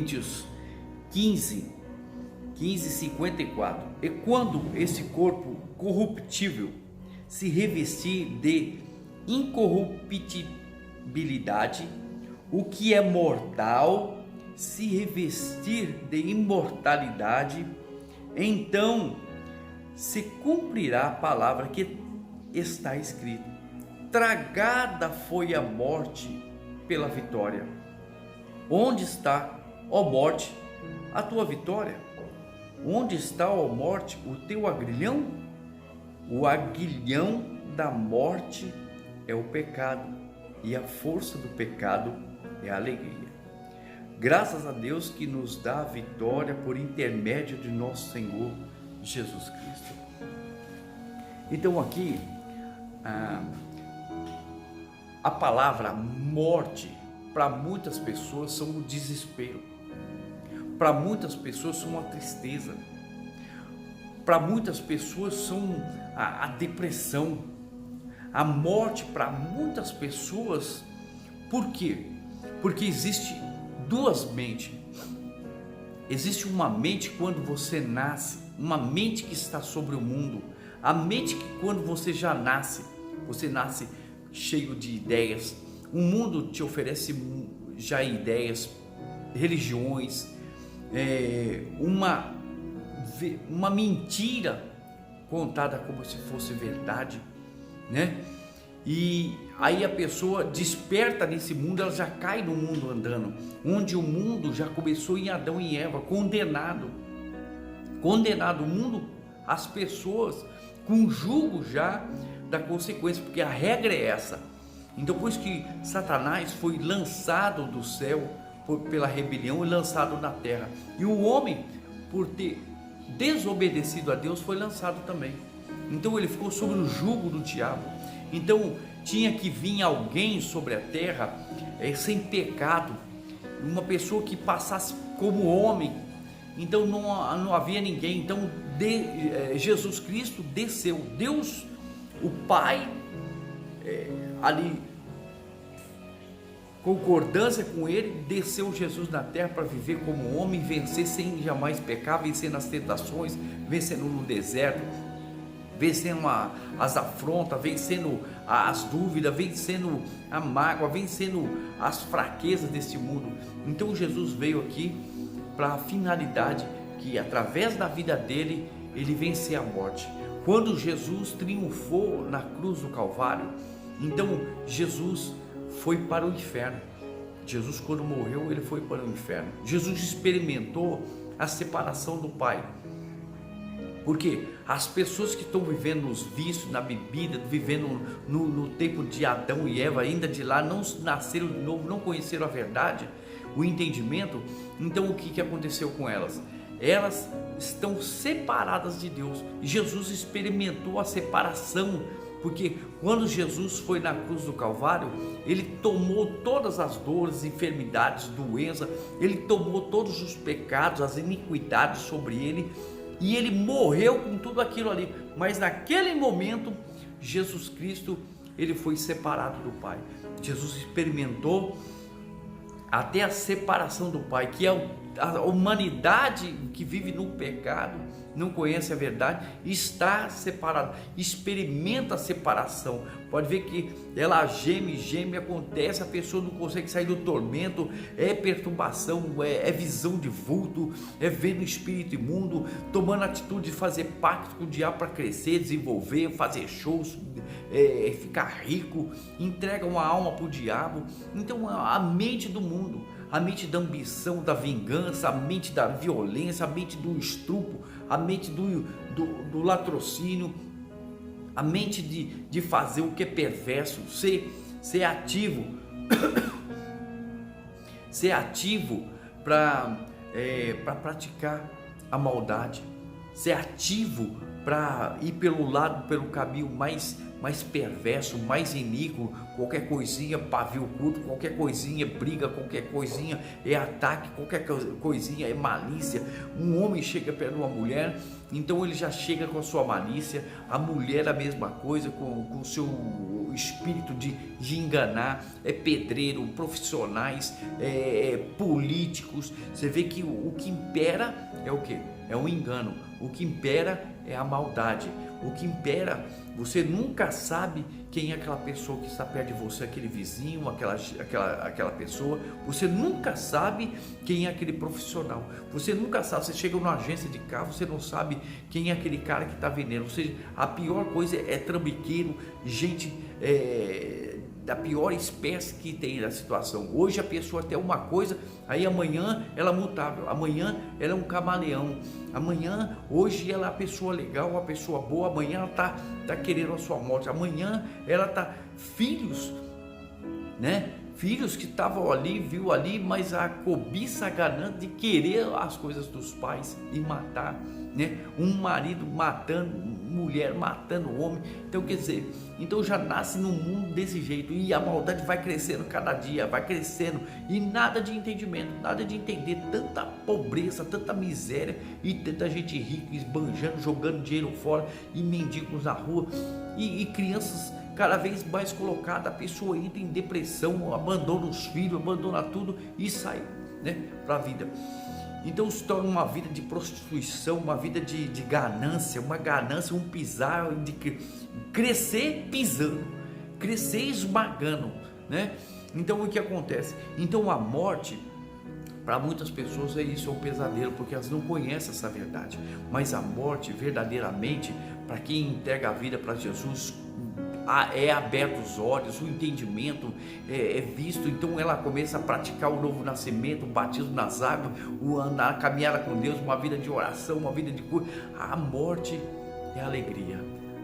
Coríntios 15:54. E quando esse corpo corruptível se revestir de incorruptibilidade, o que é mortal se revestir de imortalidade, então se cumprirá a palavra que está escrita: tragada foi a morte pela vitória. Onde está, ó morte, a tua vitória? Onde está, ó morte, o teu aguilhão? O aguilhão da morte é o pecado, e a força do pecado é a alegria. Graças a Deus que nos dá a vitória por intermédio de nosso Senhor Jesus Cristo. Então aqui a palavra morte para muitas pessoas são o desespero, para muitas pessoas são a tristeza, para muitas pessoas são a depressão. A morte para muitas pessoas, por quê? Porque existe duas mentes. Existe uma mente quando você nasce, uma mente que está sobre o mundo, a mente que quando você já nasce, você nasce cheio de ideias. O mundo te oferece já ideias, religiões, uma mentira contada como se fosse verdade, né? E aí a pessoa desperta nesse mundo, ela já cai no mundo andando, onde o mundo já começou em Adão e Eva, condenado, o mundo, as pessoas com julgo já da consequência, porque a regra é essa. Então, depois que Satanás foi lançado do céu pela rebelião e lançado na terra, e o homem, por ter desobedecido a Deus, foi lançado também. Então ele ficou sob o jugo do diabo. Então tinha que vir alguém sobre a terra sem pecado, uma pessoa que passasse como homem. Então não havia ninguém. Então Jesus Cristo desceu, Deus o Pai, ali concordância com ele, desceu Jesus na terra para viver como homem, vencer sem jamais pecar, vencendo as tentações, vencendo no deserto, vencendo as afrontas, vencendo as dúvidas, vencendo a mágoa, vencendo as fraquezas deste mundo. Então Jesus veio aqui para a finalidade que através da vida dele, ele vencer a morte. Quando Jesus triunfou na cruz do Calvário, então Jesus foi para o inferno. Jesus, quando morreu, ele foi para o inferno. Jesus experimentou a separação do Pai. Porque as pessoas que estão vivendo nos vícios, na bebida, vivendo no tempo de Adão e Eva, ainda de lá, não nasceram de novo, não conheceram a verdade, o entendimento. Então o que aconteceu com elas? Elas estão separadas de Deus. Jesus experimentou a separação, porque quando Jesus foi na cruz do Calvário, ele tomou todas as dores, enfermidades, doenças, ele tomou todos os pecados, as iniquidades sobre ele, e ele morreu com tudo aquilo ali. Mas naquele momento, Jesus Cristo, ele foi separado do Pai. Jesus experimentou até a separação do Pai, que é a humanidade que vive no pecado, não conhece a verdade, está separada, experimenta a separação. Pode ver que ela geme, acontece, a pessoa não consegue sair do tormento, é perturbação, é visão de vulto, é vendo o espírito imundo, tomando a atitude de fazer pacto com o diabo para crescer, desenvolver, fazer shows, ficar rico, entrega uma alma para o diabo. Então a mente do mundo, a mente da ambição, da vingança, a mente da violência, a mente do estupro, a mente do latrocínio, a mente de fazer o que é perverso, ser ativo, ser ativo para praticar a maldade, ser ativo para ir pelo caminho mais mais perverso, mais iníquo. Qualquer coisinha, pavio curto, qualquer coisinha, briga, qualquer coisinha é ataque, qualquer coisinha é malícia. Um homem chega perto de uma mulher, então ele já chega com a sua malícia. A mulher a mesma coisa, com o seu espírito de enganar. É pedreiro, profissionais, políticos. Você vê que o que impera é o quê? É o engano. O que impera é a maldade. O que impera, você nunca sabe quem é aquela pessoa que está perto de você, aquele vizinho, aquela pessoa. Você nunca sabe quem é aquele profissional. Você nunca sabe, você chega numa agência de carro, você não sabe quem é aquele cara que está vendendo. Ou seja, a pior coisa é trambiqueiro, gente da pior espécie que tem na situação. Hoje a pessoa tem uma coisa, aí amanhã ela é mutável, amanhã ela é um camaleão, amanhã, hoje ela é a pessoa legal, uma pessoa boa, amanhã ela tá querendo a sua morte, amanhã ela tá, filhos que estavam ali, viu ali, mas a cobiça, a ganância de querer as coisas dos pais e matar, um marido matando mulher, matando homem. Então quer dizer, então já nasce no mundo desse jeito, e a maldade vai crescendo cada dia, vai crescendo, e nada de entendimento, nada de entender tanta pobreza, tanta miséria, e tanta gente rica esbanjando, jogando dinheiro fora, e mendigos na rua, e crianças cada vez mais colocadas. A pessoa entra em depressão, abandona os filhos, abandona tudo e sai para a vida. Então se torna uma vida de prostituição, uma vida de ganância, um pisar, de crescer pisando, crescer esmagando, Então o que acontece? Então a morte, para muitas pessoas é um pesadelo, porque elas não conhecem essa verdade. Mas a morte verdadeiramente, para quem entrega a vida para Jesus, é aberto os olhos, o entendimento é visto. Então ela começa a praticar o novo nascimento, o batismo nas águas, a caminhada com Deus, uma vida de oração, uma vida de cura. A morte é alegria,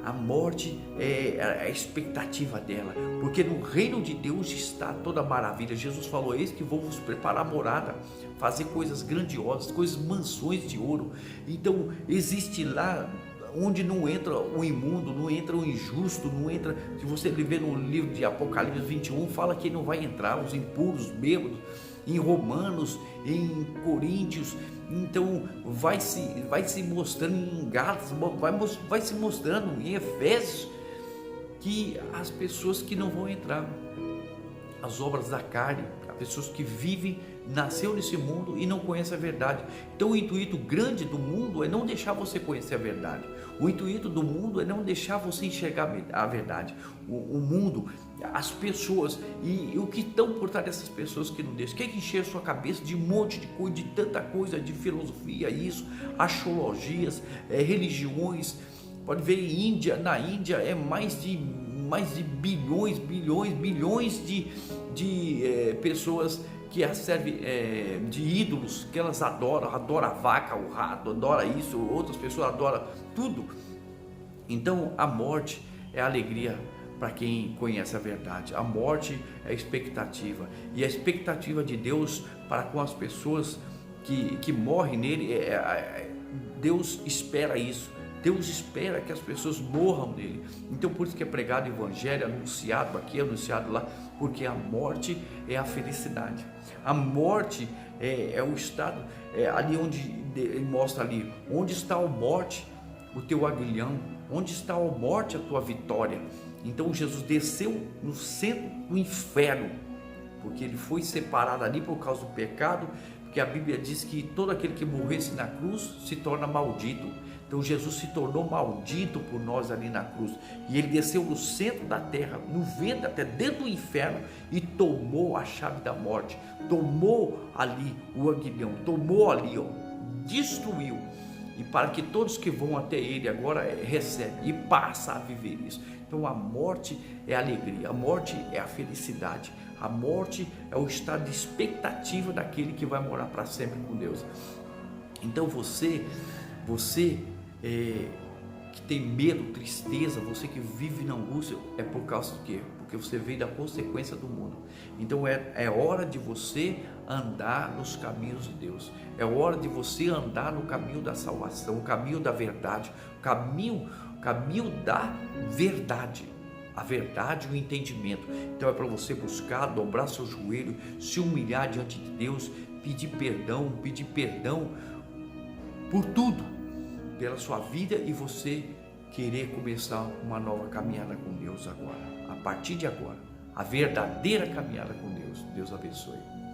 a morte é a expectativa dela, porque no reino de Deus está toda maravilha. Jesus falou: eis que vou vos preparar morada, fazer coisas grandiosas, coisas, mansões de ouro. Então existe lá onde não entra o imundo, não entra o injusto, não entra. Se você ler no livro de Apocalipse 21, fala que não vai entrar os impuros, bêbados. Em Romanos, em Coríntios, então vai se mostrando em Gálatas, vai se mostrando em Efésios, que as pessoas que não vão entrar, as obras da carne, as pessoas que vivem, nasceu nesse mundo e não conhece a verdade. Então o intuito grande do mundo é não deixar você conhecer a verdade. O intuito do mundo é não deixar você enxergar a verdade. O mundo, as pessoas e o que estão por trás dessas pessoas que não deixam, quer encher a sua cabeça de um monte de coisa, de tanta coisa, de filosofia, isso, astrologias, religiões. Pode ver na Índia é mais de bilhões de pessoas que a servem de ídolos, que elas adoram a vaca, o rato, adoram isso, outras pessoas adoram tudo. Então a morte é alegria para quem conhece a verdade. A morte é expectativa, e a expectativa de Deus para com as pessoas que morrem nele, Deus espera isso. Deus espera que as pessoas morram nele. Então por isso que é pregado o evangelho, anunciado aqui, anunciado lá, porque a morte é a felicidade. A morte é o estado, ali onde ele mostra ali, onde está a morte, o teu aguilhão, onde está a morte, a tua vitória. Então Jesus desceu no centro do inferno, porque ele foi separado ali por causa do pecado, porque a Bíblia diz que todo aquele que morresse na cruz se torna maldito. Então Jesus se tornou maldito por nós ali na cruz, e ele desceu no centro da terra, no ventre, até dentro do inferno, e tomou a chave da morte, tomou ali o aguilhão, tomou ali, destruiu, e para que todos que vão até ele agora recebem e passam a viver isso. Então a morte é a alegria, a morte é a felicidade, a morte é o estado de expectativa daquele que vai morar para sempre com Deus. Então você que tem medo, tristeza, você que vive na angústia, é por causa do quê? Porque você veio da consequência do mundo. Então é hora de você andar nos caminhos de Deus, é hora de você andar no caminho da salvação, o caminho da verdade, o caminho da verdade. a verdade e o entendimento. Então é para você buscar, dobrar seu joelho, se humilhar diante de Deus, pedir perdão por tudo, pela sua vida, e você querer começar uma nova caminhada com Deus agora, a partir de agora, a verdadeira caminhada com Deus. Deus abençoe.